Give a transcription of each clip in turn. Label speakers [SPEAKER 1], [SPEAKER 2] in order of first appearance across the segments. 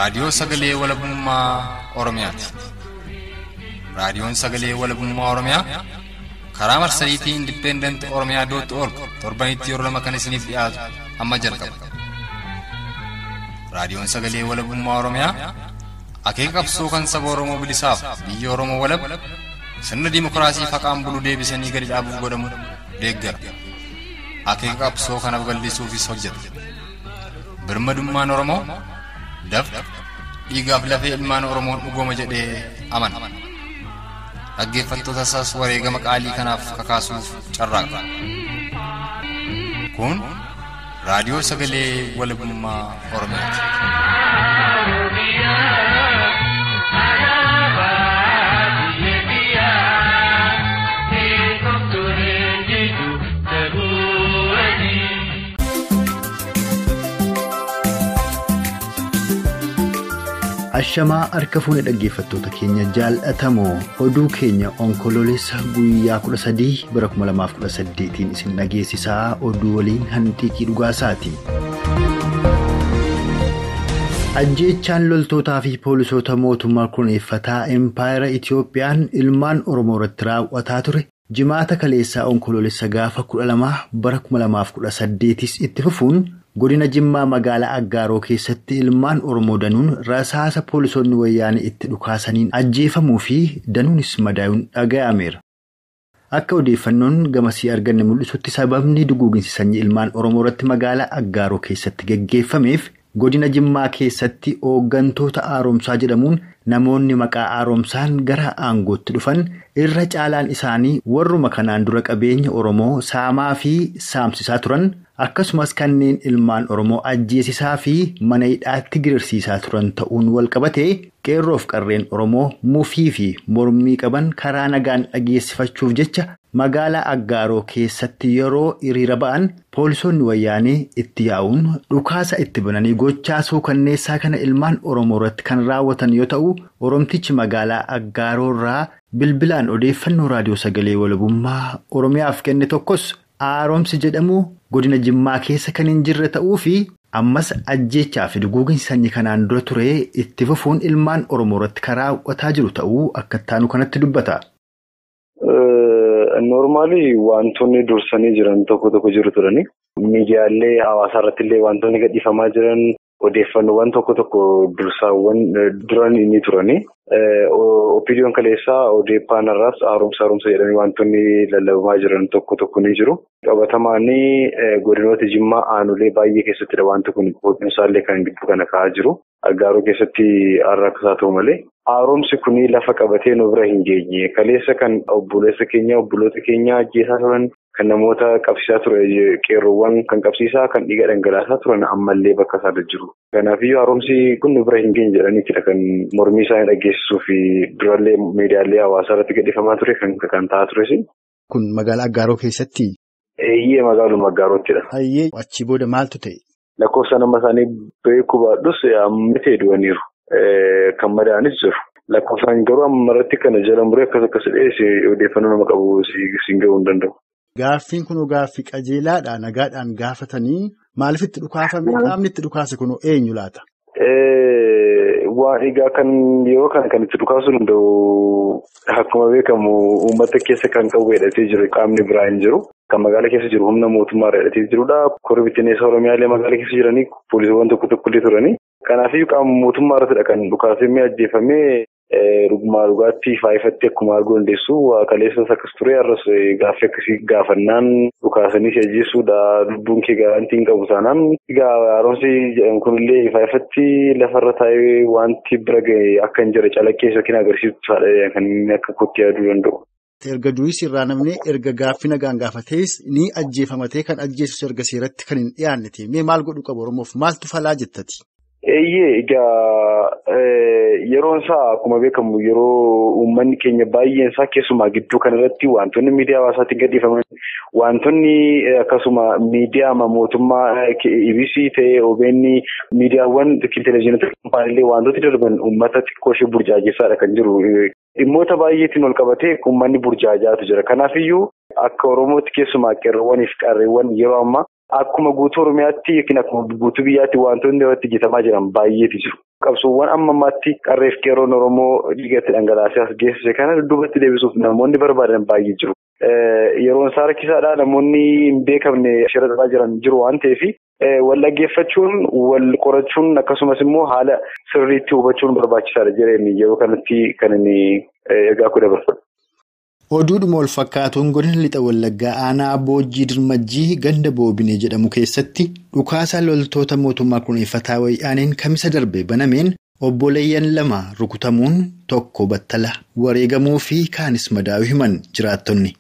[SPEAKER 1] Raadiyoo Sagalee Walabummaa Oromiyaati. Raadiyoon Sagalee Walabummaa Oromiyaa karaa marsariitii Independent Oromiyaa.org torbanitti yeroo lama kan isiniif dhiyaatu amma jalqaba. Raadiyoon Sagalee Walabummaa Oromiyaa akeeka qabsoo kan saba Oromoo bilisaaf biyya Oromoo walab sirna dimokiraasii faqaan bulu deebisanii gadi dhaabuuf godhamu deeggara. Akeeka qabsoo kanaaf gallisuufis hojjeta. Birmadummaan Oromoo dafqa dhiigaaf lafee ilmaan Oromoon dhugooma jedhee amana. Dhaggeeffattoota isaas wareegama qaalii kanaaf kakaasuuf carraaqa. Kun Raadiyoo Sagalee Walabummaa Oromiyaati.
[SPEAKER 2] Ashamaa harka fuune dhaggeeffattoota keenya jaalatamoo oduu keenya Onkoloolessa guyyaa 13 bara 2018 isin dhageessisaa oduu waliin hantiiqii dhugaasaati. Ajjeechaan loltootaa fi poolisoota mootummaa kurneeffataa Empaayeraa Itiyoophiyaan Ilmaan Oromoorratti raawwataa ture jimaata kaleessaa Onkoloolessa gaafa 12 bara 2018 itti fufuun godina Jimmaa magaalaa Aggaaroo keessatti ilmaan Oromoo danuun rasaasa poolisoonni wayyaanee itti dhukaasaniin ajjeefamuu fi danuunis madaa'uun dhaga'ameera. Akka odeeffannoon gamasii arganne mul'isutti sababni duguuginsi sanyii ilmaan Oromoorratti magaalaa Aggaaroo keessatti geggeeffameef godina Jimmaa keessatti hooggantoota haaromsaa jedhamuun namoonni maqaa haaromsaan gara aangootti dhufan irra caalaan isaanii warruma kanaan dura qabeenya Oromoo saamaa fi saamsisaa turan akkasumas kanneen ilmaan Oromoo ajjeesisaa fi mana hidhaatti girsiisaa turan ta'uun walqabatee qeerroof qarreen Oromoo mufii fi mormii qaban karaa nagaan dhageessifachuuf jecha magaalaa Aggaaroo keessatti yeroo hiriira ba'an poolisoonni wayyaanee itti yaa'uun dhukaasa itti bananii gochaa suukanneessaa kana ilmaan Oromoorratti kan raawwatan yoo ta'u Oromtichi magaalaa Aggaaroorraa bilbilaan odeeffannoo Raadiyoo Sagalee Walabummaa Oromiyaaf kenne tokkos haaromsi jedhamu godina Jimmaa keessa kan hin jirre ta'uu fi ammas ajjeechaa fi duguuginsi sanyii kanaan dura ture itti fufuun ilmaan Oromoorratti kan raawwataa jiru ta'uu akka taanu kanatti dubbata.
[SPEAKER 3] Normaalii wantoonni dursanii jiran tokko jiru turani. Miidiyaalee hawaasaa irratti illee wantoonni gadhiifamaa jiran odeeffannoowwan tokko dursaawwan duran inni turani. Opiniyoon kaleessaa odeeffannoo irraas haaromsa jedhanii wantoonni lallabamaa jiran tokko ni jiru. Qabatamaanii godinoota Jimmaa aanulee baay'ee keessattidha wanti kun qooqinshaallee kan gidduu kana ka'aa jiru. Aggaaroo keessatti har'aa ta'u malee. Haaromsi kun lafa qabatee nu bira hin geenye. Kaleessa kan obboleessa keenya obboloota keenya ajjeesaa turan kan namoota qabsiisaa ture qeerroowwan kan qabsiisaa kan dhiiga dhangalaasaa turan ammallee bakka isaarra jiru. Kanaafiyyuu haaromsi kun nu bira hin geenye jedhaniitidha kan mormii isaanii dhageessisuu fi durallee miidiyaalee hawaasaa irratti gadhiifamaa ture kan ta'aa tures.
[SPEAKER 2] Kun magaalaa Aggaaroo keessatti?
[SPEAKER 3] Eeyyee magaaluma Aggaarottidha.
[SPEAKER 2] Hayyee achii booda maaltu ta'e?
[SPEAKER 3] Lakkoofsa nama isaanii beekuu baadhus ammatee du'aniiru. Kan madaa'anis jiru. Lakkoofsaan garuu amma irratti kana jala muree akkas dhiyeessee odeeffannoo nama qabu siin gahuu hin danda'u.
[SPEAKER 2] Gaaffiin kun gaaffii qajeelaadha nagaadhaan gaafatanii maaliif itti dhukaafame qaamni itti dhukaase kun eenyu laata?
[SPEAKER 3] Waan egaa kan yeroo kana kan itti dhukaasuu danda'u akkuma beekamu uummata keessa kan qabu hidhatee jiru qaamni biraa hin jiru. Kan magaalaa keessa jiru humna mootummaa hidhatee jirudha. Korri bittinneessa Oromiyaallee magaalaa keessa jiranii poolisiiwwan tokkollee turanii. Kanaafiyyuu qaama mootummaa irrattidha kan dhukaasee ajjeefamee dhugaatti faayifatti akkuma arguu dandeessu kaleessas akkas ture har'as gaaffii akkasii gaafannaan dhukaasanii si ajjeessuudha lubbuun kee garantii hin qabu taanaan egaa haaromsi jedhamu kunillee faayifatti lafarra taa'ee wanti bira ga'e akka hin jirre calaqqeessa yookiin agarsiisuudha kan inni akka kootti yaaduu danda'u.
[SPEAKER 2] Erga du'is irraa namni erga gaaffii nagaan gaafatees ni ajjeefamatee kan ajjeesus erga seeratti kan hin dhiyaannete mee maal godhu qaba Oromoof maaltu falaa jettati?
[SPEAKER 3] Eeyyee egaa yeroon isaa akkuma beekamu yeroo uummanni keenya baay'een isaa keessumaa gidduu kanarratti wantoonni miidiyaa hawaasaatiin gadhiifaman wantoonni akkasuma miidiyaa mootummaa EBC ta'ee OBN miidiyaawwan televezyiinota illee wantooti darban uummata xiqqoo ishee burjaajessadha kan jiru. Dhimmoota baay'eetiin ol qabatee uummanni burjaajaatu jira. Kanaafiyyuu akka Oromootti keessumaa qeerroowwanii fi qarreewwan yeroo ammaa akkuma guutuu Oromiyaatti yookiin akkuma guutuu biyyaatti wantoonni irratti hojjetamaa jiran baay'eetu jiru. Qabsoowwan amma ammaatti qarreef qeerroon Oromoo dhiigatti dhangalaasee as geessise kana dudduubatti deebisuuf namoonni barbaadan baay'ee jiru. Yeroon isaa rakkisaadha. Namoonni hin beekamne shirataa jiran jiru waan ta'eef wal dhaggeeffachuun wal qorachuun akkasumas immoo haala sirriitti hubachuun barbaachisaadha jedhanii yeroo kanatti kan inni ergaa kudha barbaadu.
[SPEAKER 2] Oduudhuma wal fakkaatuun godina lixa Wallaggaa aanaa Boojjii Dirmajjii ganda Boobinee jedhamu keessatti dhukaasa loltoota mootummaa kunuunfataa wayyaaneen kamisa darbe banameen obboleeyyan 2 rukutamuun tokko battala wareegamuu fi kaanis madaa'uu himan jiraattonni.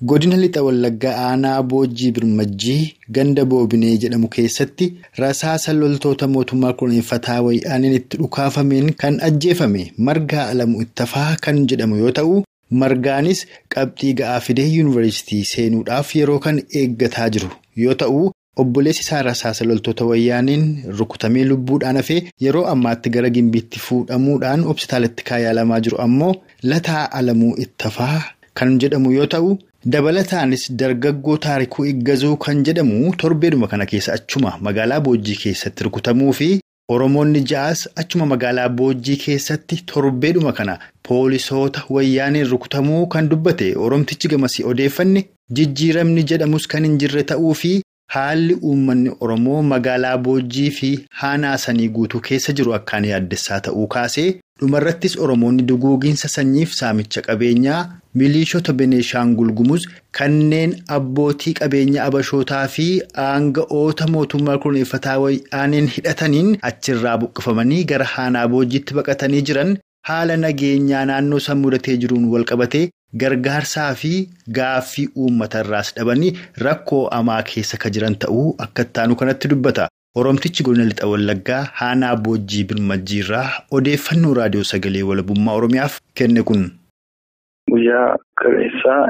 [SPEAKER 2] Godina lixa Wallaggaa aanaa Boojjii Dirmajjii ganda Boobinee jedhamu keessatti rasaasa loltoota mootummaa kunuunfataa wayyaaneen itti dhukaafameen kan ajjeefame Margaa Alamuu Ittafaa kan jedhamu yoo ta'u. Margaanis qabxii ga'aa fidee yuunivarsiitii seenuudhaaf yeroo kan eeggataa jiru yoo ta'u obboleessi isaa rasaasa loltoota wayyaaneen rukutamee lubbuudhaan hafee yeroo ammaatti gara Gimbiitti fuudhamuudhaan hospitaalatti yaalamaa jiru ammoo Lataa Alamuu Ittafaa kan jedhamu yoo ta'u dabalataanis dargaggoo Taarikuu Iggazuu kan jedhamu torbeedhuma kana keessa achuma magaalaa Boojjii keessatti rukutamuu fi Oromoonni 6 achuma magaalaa Boojjii keessatti torbeedhuma kana poolisoota wayyaaneen rukutamuu kan dubbate Oromtichi gamasii odeeffanne jijjiiramni jedhamus kan hin jirre ta'uu fi haalli uummanni Oromoo magaalaa Boojjii fi haanaasanii guutuu keessa jiru akkaan yaaddessaa ta'uu kaasee dhumarrattis Oromoonni duguugiinsa sanyiif saamicha qabeenyaa miliishota Beneeshaangul Gumuz kanneen abbootii qabeenya abashootaa fi aanga'oota mootummaa kunuunfataa wayyaaneen hidhataniin achirraa buqqifamanii gara haanaa Boojjiitti baqatanii jiran haala nageenyaa naannoo san mudatee jiruun walqabatee gargaarsaa fi gaaffii uummatarraas dhabanii rakkoo amaa keessa ka jiran ta'uu akka ittaanu kanatti dubbata. Oromtichi godina lixa Wallaggaa aanaa Boojjii Dirmajjiirraa odeeffannoo raadiyoo sagalee walabummaa Oromiyaaf kenne kun.
[SPEAKER 4] Guyyaa qabeessaa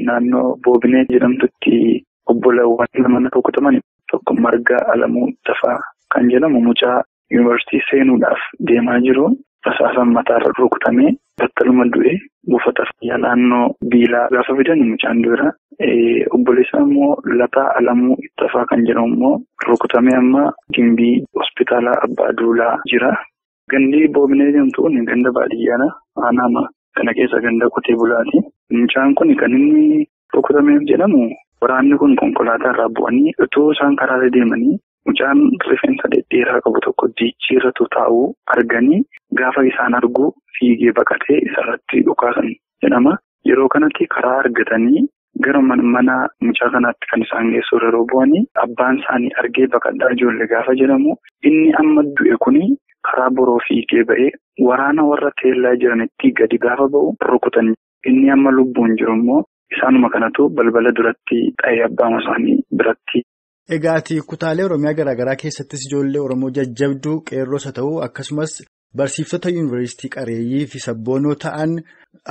[SPEAKER 4] naannoo Boobinee jedhamtutti obbolawwan 2 rukutaman tokko Margaa Alamuu Ittafaa kan jedhamu mucaa yuunivarsiitii seenuudhaaf deemaa jiru rasaasaan mataarra rukutamee battaluma du'e buufata fayyaa naannoo Biilaa gaafa fidan mucaan dura obboleessa immoo Lataa Alamuu Ittafaa kan jedhamu immoo rukutamee amma Gimbii hospitaala Abbaa Duulaa jira. Gandi Boobinee jedhamtu kun ganda baadiyyaadha. Aanaa kana keessa ganda qotee bulaati. Mucaan kun kan inni rukutameef jedhamu waraanni kun konkolaataa irraa bu'anii utuu isaan karaarra deemanii mucaan rifeensa dhedheeraa qabu tokko diichiirratu taa'uu arganii gaafa isaan argu fiigee baqatee isarratti dhukaasan jedhama. Yeroo kanatti karaa argatanii gara mana mucaa kanaatti kan isaan geessu yeroo bu'anii abbaan isaanii argee baqadhaa ijoollee gaafa jedhamu inni amma du'e kuni karaa boroo fiigee ba'ee waraana warra teellaa jiranitti gadi gaafa ba'u rukutan inni amma lubbuun jiru immoo isaanuma kanatu balbala duratti ta'ee abbaa isaanii biratti.
[SPEAKER 2] Egaati kutaalee Oromiyaa garaagaraa keessattis ijoollee Oromoo jajjabduu qeerrosa ta'uu akkasumas barsiiftota yuunivarsiitii qareeyyii fi sabboonoo ta'an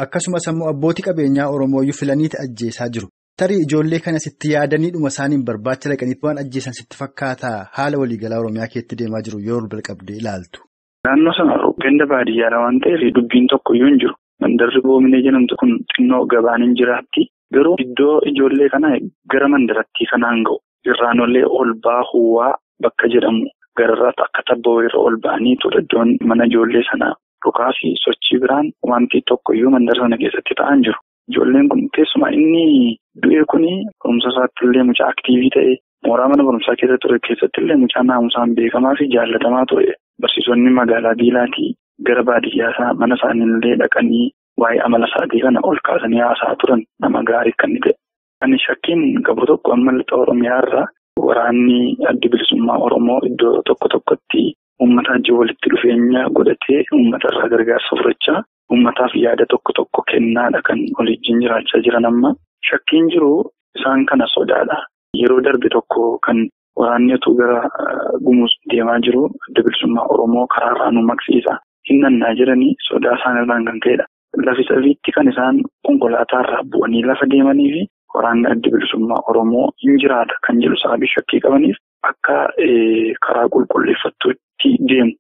[SPEAKER 2] akkasumas ammoo abbootii qabeenyaa Oromooyyuu filaniiti ajjeesaa jiru. Tarii ijoollee kanas itti yaadaniidhuma isaaniin barbaacha laqaniitti waan ajjeesan sitti fakkaata haala waliigalaa Oromiyaa keessatti deemaa jiru yoo jalqabdee ilaaltu.
[SPEAKER 4] Naannoo sana ganda baadiyyaadha waan ta'eef dubbiin tokkoyyuu hin jiru. Mandarri Boobinee jedhamtu kun xinnoo gabaan hin jiraatti. Garuu iddoo ijoollee kanaa gara mandarattii kanaan ga'u. Irraanollee ol baahuwaa bakka jedhamu gararraatti akka tabboo irra ol ba'anii ture iddoon mana ijoollee sanaa dhukaa fi sochii biraan wanti tokkoyyuu mandara sana keessatti ta'an jiru. Ijoolleen kun keessumaa inni du'e kuni barumsa isaatti illee mucaa aktiivii ta'e mooraa mana barumsaa keessa ture keessatti illee mucaa naamusaan beekamaa fi jaallatamaa ture. Barsiisonni magaalaa Biilaatii gara baadiyyaa mana isaanii illee dhaqanii waa'ee amala isaatii kana ol kaasanii haasaa turan nama gaarii kan ta'e. Ani shakkiin qabu tokko amma lixa Oromiyaa irraa waraanni adda bilisummaa Oromoo iddoo tokkotti uummata wajjin walitti dhufeenya godhatee uummata irraa gargaarsa fudhachaa uummataaf yaada tokko kennaadha kan waliin jiraachaa jiran amma. Shakkiin jiru isaan kana sodaadha. Yeroo darbe tokko kan waraanni utuu gara Gumuz deemaa jiru adda bilisummaa Oromoo karaarraa nu maqsiisa. Hinnannaa jiranii sodaa isaan irraan kan ka'edha. Lafi safiitti kan isaan konkolaataa irraa bu'anii lafa deemanii fi waraanni adda bilisummaa Oromoo hin jiraata kan jedhu sababii shakkii qabaniif akka karaa qulqulleeffattuutti deemu.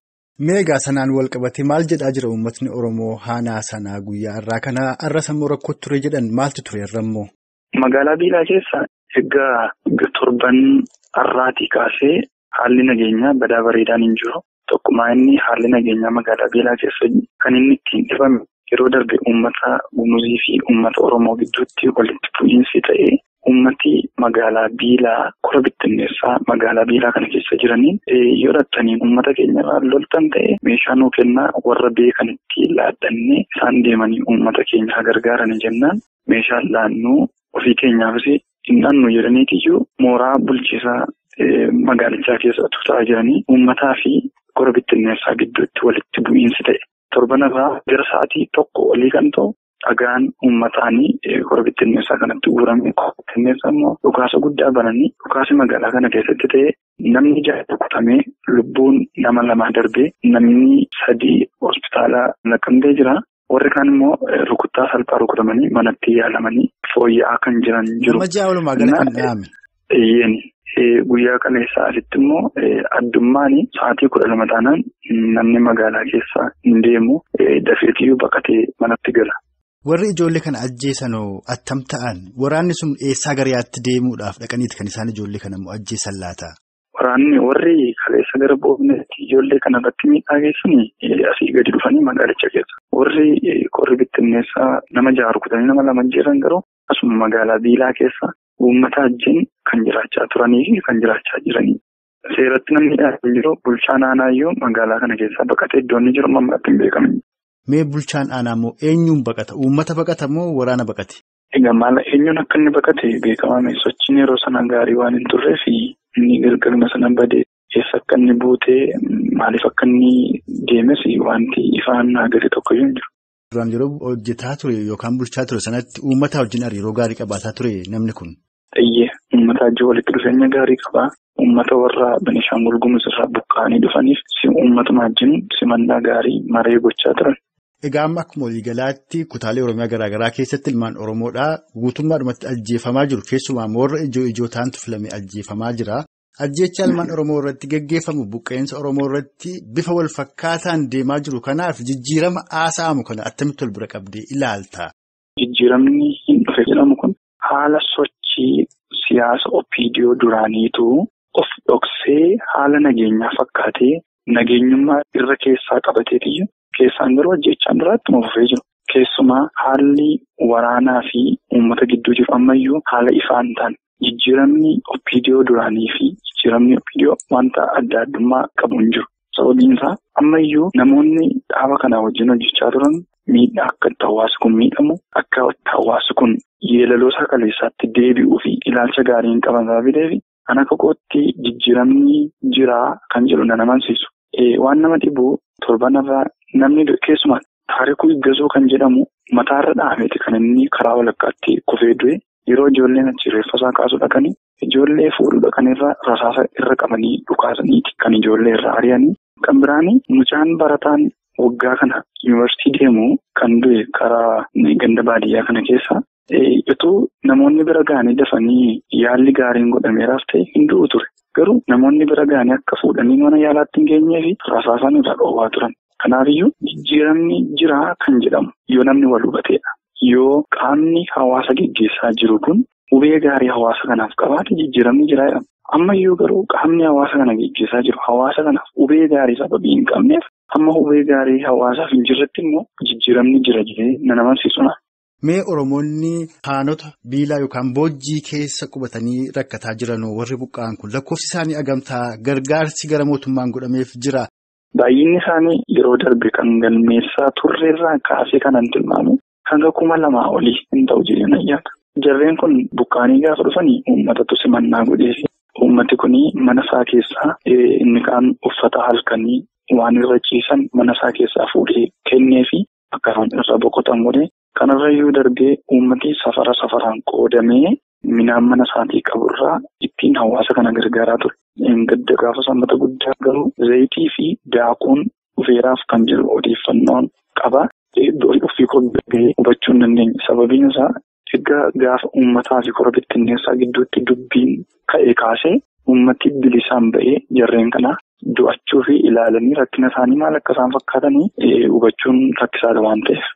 [SPEAKER 2] Meegaa sanaan wal qabate maal jedhaa jira uummatni Oromoo haanaa sanaa guyyaa irraa kana arra sammuu rakkoo ture jedhan maaltu ture irrammoo?
[SPEAKER 4] Magaalaa Biilaa keessa Egaa torban har'aatii kaasee haalli nageenyaa badaa bareedaan hin jiru. Tokkumaa inni haalli nageenyaa magaalaa Beelaa keessa kan inni ittiin dhibame yeroo darbe uummata Gumuzii fi uummata Oromoo gidduutti walitti bu'iinsi ta'ee uummati magaalaa Beelaa kora bittinneessaa magaalaa Beelaa kana keessa jiranii yoo dhattaniin uummata keenya irraa loltan ta'e meeshaa nuu kennaa warra beekan itti laadhannee isaan deemanii uummata keenya gargaaranii jennaan meeshaan laannuu ofii keenyaafis hin dhannu jedhaniitiyyuu mooraa bulchiisaa magaalichaa keessa tutaa jiranii uummataa fi kora bittinneessaa gidduutti walitti bu'iinsi ta'e. Torbanarraa gara sa'aatii tokko olii kan ta'u dhagaan uummataanii kora bittinneessaa kanatti guurame bittinneessaa immoo dhukaasa guddaa bananii dhukaasi magaalaa kana keessatti ta'e namni 6 rukutamee lubbuun nama 2 darbee namni 3 hospitaala naqamtee jira. Warri kaan immoo rukuttaa salphaa rukutamanii manatti yaalamanii fooyya'aa kan jiran jiru.
[SPEAKER 2] Nama 6 walumaa gala kan dhahame.
[SPEAKER 4] Guyyaa kaleessaa asitti immoo addummaan sa'aatii 12 taanaan namni magaalaa keessaa hin deemu dafeetiyyuu baqatee manatti gala.
[SPEAKER 2] Warri ijoollee kana ajjeesanoo attam ta'an waraanni sun eessaa garaatti deemuudhaaf dhaqaniiti kan isaan ijoollee kana immoo ajjeesan laata?
[SPEAKER 4] Waraanni warri kaleessa gara boobneetti ijoollee kana irratti miidhaa geessanii asii gadi dhufanii magaalicha keessa. Warri qorri bittinneessaa nama 6 rukutanii nama 2 ajjeesan garuu asuma magaalaa Beelaa keessa uummata wajjin kan jiraachaa turanii fi kan jiraachaa jiranii. Seeratti namni dhiyaatee jiru bulchaan aanaayyuu magaalaa kana keessaa baqatee iddoo inni jiru mammaatti hin beekamu.
[SPEAKER 2] Mee bulchaan aanaa immoo eenyuun baqata? Uummata baqata moo waraana baqate?
[SPEAKER 4] Egaa maala eenyuun akka inni baqate beekama. Sochiin yeroo sana gaarii waan hin turree fi inni gargaruma sana badee eessa akka inni buutee maaliif akka inni deemes wanti ifaan agarre tokko hin jiru.
[SPEAKER 2] Duraan yeroo hojjetaa ture yookaan bulchaa ture sanatti uummata wajjin hariiroo gaarii qabaataa ture namni kun.
[SPEAKER 4] Uummata wajjin walitti dhufeenya gaarii qabaa. Uummata warra Benishaangul Gumuz irraa buqqa'anii dhufaniif uummatuma wajjin simannaa gaarii maree gochaa turan.
[SPEAKER 2] Egaa amma akkuma waliigalaatti kutaalee Oromiyaa garaagaraa keessatti ilmaan Oromoodhaa guutummaadhumatti ajjeefamaa jiru. Keessumaa warra ijoo ta'antu filamee ajjeefamaa jira. Ajjeechaa ilmaan Oromoo irratti gaggeeffamu buqqeensa Oromoo irratti bifa wal fakkaataan deemaa jiru. Kanaaf jijjiirama haasa'amu kana attamitti wal bira qabdee ilaalta?
[SPEAKER 4] Jijjiiramni hin dhufe jedhamu kun haala sochii siyaasa opiidiyoo duraaniitu of dhoksee haala nageenyaa fakkaatee nageenyummaa irra keessaa qabateetiyyuu keessaan garuu ajjeechaan duraatti mufufee jiru. Keessumaa haalli waraanaa fi uummata gidduu jiru ammayyuu haala ifaan ta'an. Jijjiiramni opiidiyoo duraanii fi jijjiiramni opiidiyoo wanta adda addummaa qabu hin jiru. Sababiin isaa ammayyuu namoonni dhaaba kanaa wajjin hojjechaa turan miidhaa akka itti hawaasi kun miidhamu akka itti hawaasi kun yeelaloosaa kaleessaatti deebi'uu fi ilaalcha gaarii hin qaban sababiidheefi kan akka kootti jijjiiramni jiraa kan jedhu na amansiisu. Waan nama dhibu torbanarraa namni keessumaa taarikuu Iggasoo kan jedhamu mataarra dhaameeti kan inni karaa walakkaatti kufee du'e. Yeroo ijoolleen achi reeffasaa kaasuu dhaqanii ijoollee fuudhuu dhaqanirra rasaasa irra qabanii dhukaasaniiti kan ijoollee irraa ari'anii. Kan biraanii mucaan barataan waggaa kana yuunivarsiitii deemu kan du'e karaa ganda baadiyyaa kana keessa utuu namoonni bira ga'anii dafanii yaalli gaariin godhameeraaf ta'e hin du'u ture. Garuu namoonni bira ga'anii akka fuudhanii mana yaalaatti hin geenyee fi rasaasaan irraa dhoowwaa turan. Kanaafiyyuu jijjiiramni jiraa kan jedhamu yoo namni wal hubateedha. Yoo qaamni hawaasa geggeessaa jiru kun hubee gaarii hawaasa kanaaf qabaate jijjiiramni jiraa jedhama. Ammayyuu garuu qaamni hawaasa kana geggeessaa jiru hawaasa kanaaf hubee gaarii sababii hin qabneef amma hubee gaarii hawaasaaf hin jirretti immoo jijjiiramni jira jedhee na amansiisuna.
[SPEAKER 2] Mee Oromoonni haanota Beelaa yookaan boojjii keessa qubatanii rakkataa jiranoo warri buqqa'an kun lakkoofsi isaanii agamtaa gargaarsi gara mootummaan godhameef jira?
[SPEAKER 4] Baay'inni isaanii yeroo darbe kan galmeessaa turreerraa kaasee kanan tilmaamu hanga 2,000 olii hin ta'u jedhanii ayyaata. Jarreen kun buqqa'anii gaafa dhufanii uummatatu simannaa godheefi uummati kun mana isaa keessaa inni kaan uffata halkanii waan irra ciisan mana isaa keessaa fuudhee kenneefi akka irra boqotan godhee kanarrayyuu darbee uummati safaraan qoodamee minaan mana isaatii qaburraa ittiin hawaasa kana gargaaraa ture. Gadda gaafa sanbata guddaa garuu zayitii fi daakuun dhufeeraaf kan jiru odeeffannoon qaba. Iddoo ofii koggee hubachuu hin dandeenye. Sababiin isaa egaa gaafa uummataa fi kora bittinneessaa gidduutti dubbiin ka'ee kaasee uummati bilisaan ba'ee jarreen kana du'achuu fi ilaalanii rakkina isaanii maal akka isaan fakkaatanii hubachuun rakkisaadha waan ta'eef.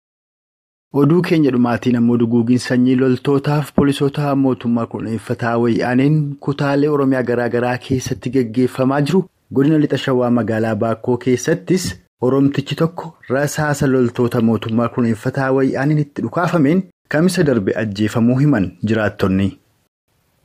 [SPEAKER 2] Oduu keenya dhumaatiin ammoo duguugiin sanyii loltootaaf poolisoota mootummaa kurneeffataa wayyaaneen kutaalee Oromiyaa garaagaraa keessatti gaggeeffamaa jiru. Godina Lixa Shawaa magaalaa Baakkoo keessattis Oromtichi tokko rasaasa loltoota mootummaa kurneeffataa wayyaaneen itti dhukaafameen kamisa darbe ajjeefamuu himan jiraattonni.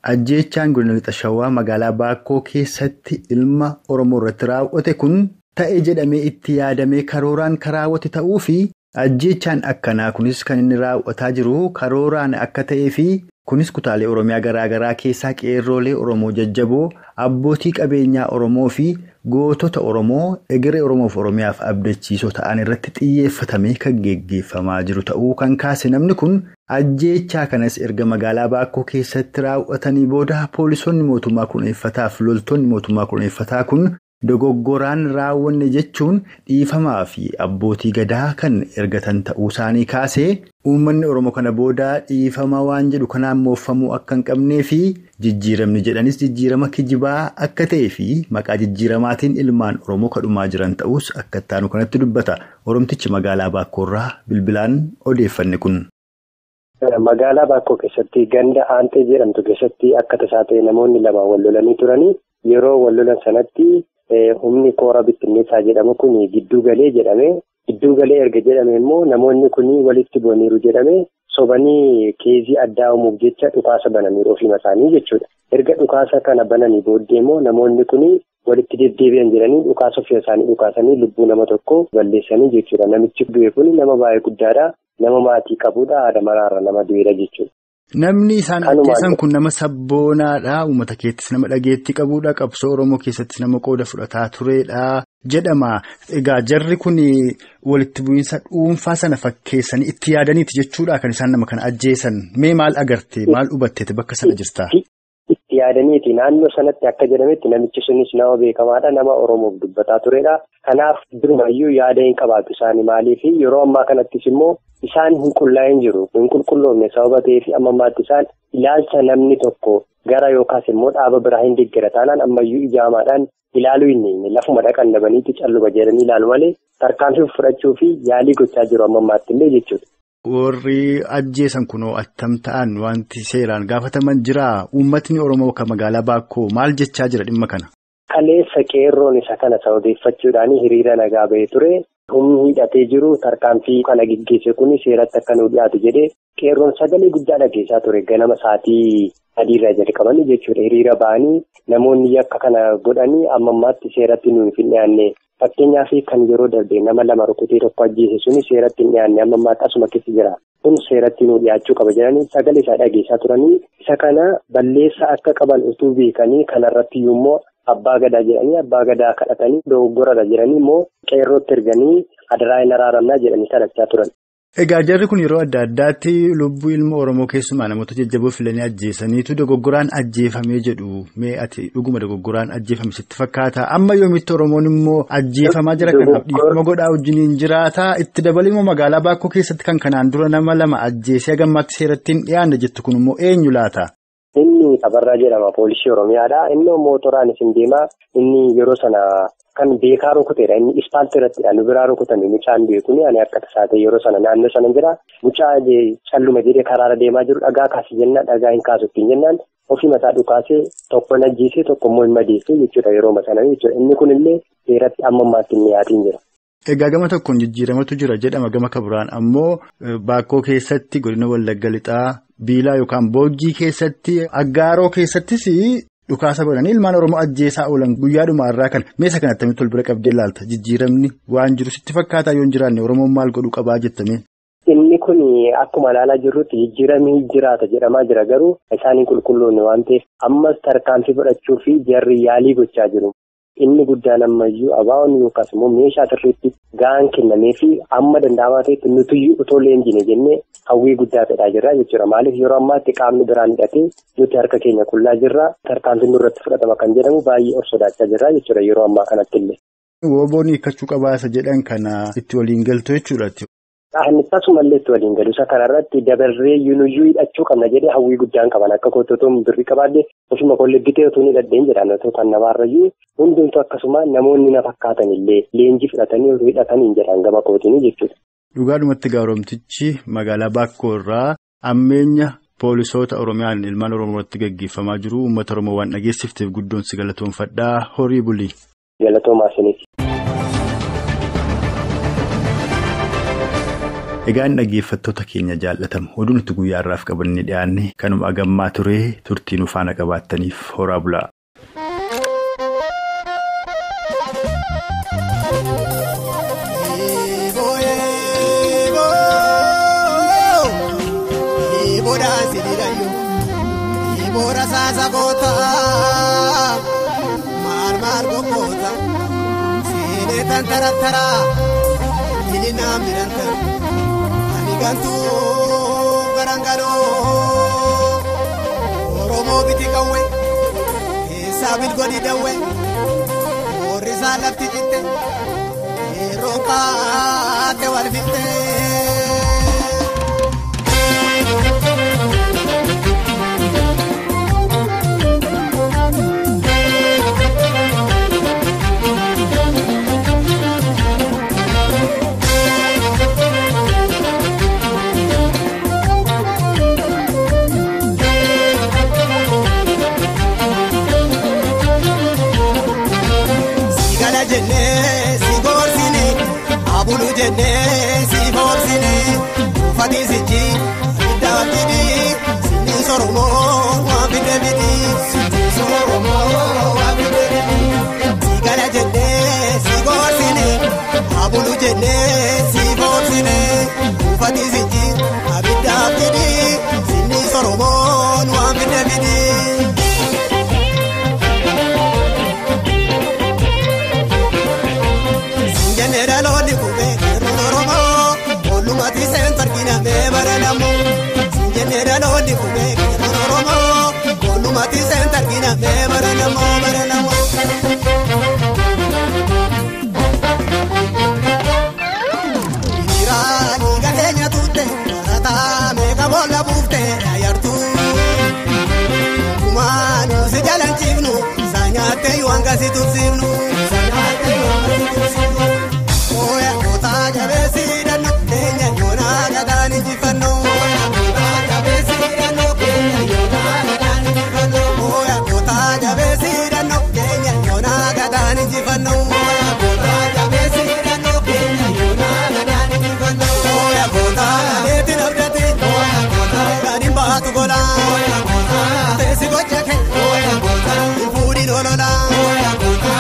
[SPEAKER 2] Ajjeechaan godina Lixa Shawaa magaalaa Baakkoo keessatti ilma Oromoorratti raawwate kun ta'e jedhamee itti yaadamee karooraan karaawwate ta'uu fi ajjeechaan akkanaa kunis kan inni raawwataa jiru karooraan akka ta'ee fi kunis kutaalee Oromiyaa garaagaraa keessaa qeerroolee Oromoo jajjaboo abbootii qabeenyaa Oromoo fi gootota Oromoo egeree Oromoof Oromiyaaf abdachiisoo ta'an irratti xiyyeeffatamee kan geggeeffamaa jiru ta'uu kan kaase namni kun ajjeechaa kanas erga magaalaa Baakkoo keessatti raawwatanii booda poolisoonni mootummaa kurneeffataaf loltoonni mootummaa kurneeffataa kun dogoggoraan raawwanne jechuun dhiifamaa fi abbootii gadaa kan ergatan ta'uu isaanii kaasee uummanni Oromoo kana booda dhiifama waan jedhu kanaan mooffamuu akka hin qabnee fi jijjiiramni jedhanis jijjiirama kijibaa akka ta'ee fi maqaa jijjiiramaatiin ilmaan Oromoo kadhumaa jiran ta'us akka ittaanu kanatti dubbata. Oromtichi magaalaa Baakkoorraa bilbilaan odeeffanne kun.
[SPEAKER 5] Magaalaa Baakkoo keessatti ganda aantee jedhamtu keessatti akka tasaa ta'e namoonni lama wal lolanii turanii yeroo wal lolan sanatti humni koora bittinneessaa jedhamu kun gidduu galee jedhame. Gidduu galee erga jedhame immoo namoonni kun walitti bu'aniiru jedhame sobanii keezii addaa uumuuf jecha dhukaasa bananiiru ofii isaanii jechuudha. Erga dhukaasa kana bananii booddee immoo namoonni kun walitti deddeebi'an jedhanii dhukaasa ofii isaanii dhukaasanii lubbuu nama tokko balleessanii jechuudha. Namichi du'e kun nama baay'ee guddaadha. Nama maatii qabudha. Haadha maraarra nama du'eera jechuudha.
[SPEAKER 2] Namni isaan ajjeesan kun nama sabboonaadha. Uummata keessattis nama dhageettii qabudha. Qabsoo Oromoo keessattis nama qooda fudhataa turedha jedhama. Egaa jarri kun walitti bu'iinsa dhuunfaa sana fakkeessanii itti yaadaniiti jechuudha kan isaan nama kana ajjeesan. Mee maal agarte? Maal hubatte bakka sana jirta?
[SPEAKER 5] Itti yaadaniiti naannoo sanatti akka jedhametti namichi sunis nama beekamaadha. Nama Oromoof dubbataa turedha. Kanaaf durumayyuu yaada hin qabaatu isaanii maaliif yeroo ammaa kanattis immoo isaan hin qullaa'in jiru. Hin qulqulloofne sababa ta'eef amma ammaatti isaan ilaalcha namni tokko gara yookaas immoo dhaaba biraa hin deeggara taanaan ammayyuu ijaamaadhaan ilaaluu hin lafuma dhaqan dhabaniitti calluba jedhanii ilaalu malee tarkaanfii fudhachuu fi yaalii gochaa jiru amma ammaatti illee jechuudha.
[SPEAKER 2] Warri ajjeesan kunoo attam ta'an wanti seeraan gaafataman jira. Uummatni Oromoo kan magaalaa Baakkoo maal jechaa jira dhimma kana?
[SPEAKER 5] Kaleessa qeerroon isa kana sababeeffachuudhaan hiriira nagaa bahee ture. Humni hidhatee jiru tarkaanfii kana gaggeesse kun seeratti akka nu dhiyaatu jedhee qeerroon sagalee guddaa dhageessaa ture. Ganama sa'aatii 3 jalqabanii jechuudha. Hiriira ba'anii namoonni akka kana godhanii amma ammaatti seeratti nuuf hin dhiyaanne. Fakkeenyaaf kan yeroo darbe nama 2 rukutee tokko ajjeese suni seeratti hin dhiyaanne amma ammaatti asuma keessa jira. Kun seeratti nu dhiyaachuu qaba jedhanii sagalee isaa dhageessaa turanii isa kana balleessa akka qaban utuu beekanii kanarratti immoo abbaa gadaa jedhanii abbaa gadaa kadhatanii dogoggorara jedhanii immoo qeerrootti erganii adaraa hin araaramnaa jedhanii kadhachaa turan.
[SPEAKER 2] Egaa jarri kun yeroo adda addaatti lubbuu ilma Oromoo keessumaa namoota jajjaboo filanii ajjeesaniitu dogoggoraan ajjeefamee jedhu. Mee ati dhuguma dogoggoraan ajjeefame sitti fakkaata? Amma yoomitti Oromoon immoo ajjeefamaa jira kanaaf dhiifama godhaa wajjiniin jiraata. Itti dabalee immoo magaalaa Baakkoo keessatti kan kanaan dura nama 2 ajjeesee gammaatti seeratti hin dhiyaanne jettu kun immoo eenyu laata?
[SPEAKER 5] Inni Tabarraa jedhama poolisii Oromiyaadha. Inni mootoraan isin deema. Inni yeroo sana kan beekaa rukuteedha. Inni ispaaltii irrattidha. Nu biraa rukutame mucaan beekuni ani akka tasaa ta'e yeroo sana naannoo sana jira. Mucaa calluma jedhee karaara deemaa jiru dhagaa kaasii jenna dhagaa hin kaasutti jennaan ofii mataa dhukaasee tokko najjiisee tokko immoo hin madeessee jechuudha yeroo sana jechuudha. Inni kunillee seeratti amma ammaatti hin dhiyaatiin jira.
[SPEAKER 2] Egaa gama tokkoon jijjiiramatu jira jedhama gama kabiraan ammoo Baakkoo keessatti godina Wallagga Lixaa Biilaa yookaan Boojjii keessatti Aggaaroo keessattis dhukaasa godhanii ilmaan Oromoo ajjeesaa oolan guyyaadhuma irraa kan meeshaa kanatti tol bira qabdee ilaalta jijjiiramni waan jiru sitti fakkaataa yoo hin jiraanne Oromoon maal godhuu qabaa jettanii?
[SPEAKER 5] Inni kun akkuma ilaalaa jirrutti jijjiiramni jiraata jedhamaa jira garuu isaanii qulqulloonni waan ta'eef ammas tarkaanfii fudhachuu fi jarri yaalii gochaa jiru. Inni guddaan ammayyuu abaa'oon yookaas immoo meeshaa sirriitti ga'aan kennamee fi amma danda'amaa ta'etti nuti utoo leenjine jennee hawwii guddaa fedhaa jirra jechuudha. Maaliif yeroo ammaatti qaamni biraan hidhatee nuti harka keenya qullaa jirra tarkaanfiin nurratti fudhatama kan jedhamu baay'ee of sodaachaa jirra jechuudha yeroo ammaa kanatti illee.
[SPEAKER 2] Woboon hiikkachuu qabaasa jedhan kana itti waliin galtu jechuudha.
[SPEAKER 5] Inni tasumallee itti waliin galu isa kanarratti dabarree yuunuyyuu hidhachuu qabna jedhee hawwii guddaan qaban akka koototoon birrii qabaadde ofuma kolleeggitee otoo hin hidhadheen jedhan otoo kan namaarrayyuu hundumtu akkasuma namoonni na fakkaatan illee leenjii fudhatanii hidhatanii jedhan gama kootiin jechuudha.
[SPEAKER 2] Dhugaadhumatti gaaromtichi magaalaa Baakkoo irraa ammeenya poolisoota Oromiyaan ilmaan Oromoorratti gaggeeffamaa jiru uummata Oromoo waan dhageessifteef guddoon si galatoomfadhaa horii bulii.
[SPEAKER 5] Galatoomaa isiniif.
[SPEAKER 2] Egaan dhaggeeffattoota keenya jaallatamu oduu nuti guyyaa irraaf qabannee dhiyaanne kanuma agammaa ture turtii nu faana qabaattaniif horaa bulaa.
[SPEAKER 6] Bora sasa bota mar bota sine tantara ini nam dirantar ani gantu garangalo Oromo biti kawe sabil godi dawe orisa lafti jitte roka te walfitte Abulu jenne si borsine fati siji dawdidi sini soromo wa bidebidi sini soromo wa bidebidi sigala jenne si borsine abulu jenne si borsine fati siji dawdidi sini soromo wa bidebidi Generaloni kube Oromo olumati center kina me baranamu Generaloni kube Oromo olumati center kina me baranamu Irani gatenya tutte rata me kabola bufte ayartu Kumanu se jalan chivnu sanyate yuanga situsivnu sanyate yuanga situsivnu Oya kota jabesi dano kenya yona gadani jifano Oya kota jabesi dano kenya yona gadani jifano Oya kota jabesi dano kenya yona gadani jifano Oya kota jabesi dano kenya yona gadani jifano Oya kota leti nabdati Oya kota ganim bahatu gola Oya kota tesi gochake Oya kota infuri nolola Oya kota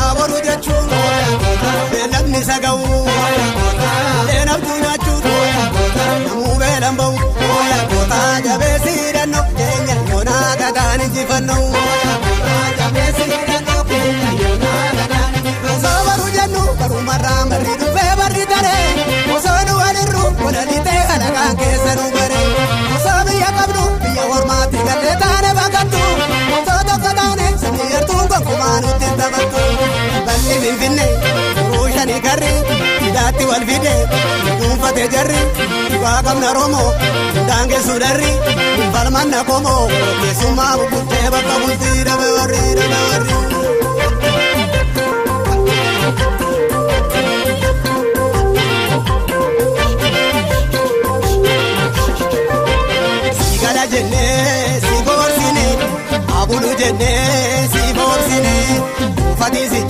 [SPEAKER 6] aboru jachu Oya kota belagni sagawu Oya kota lenam tunachu Oya kota namu belambau Oya kota jabesi dano kenya yona gadani jifano Oya kota jabesi dano kenya yona gadani jifano Sabaru jannu baru marra maridu febari tare Osonu waliru wadalite alaga kesanu bare Osabi yakabnu biya hormati galetane bakatu Ototo katane samiyartu kumanu tintabatu Balli minfinne Urushani garri Hidati walfide Dunfate jarri Waaqamna Oromo Dange sudarri Falmanna komo Kesuma bukutte bakka bulti dabe warri Sigala jenne si borsine Abulu jenne si borsine Fati si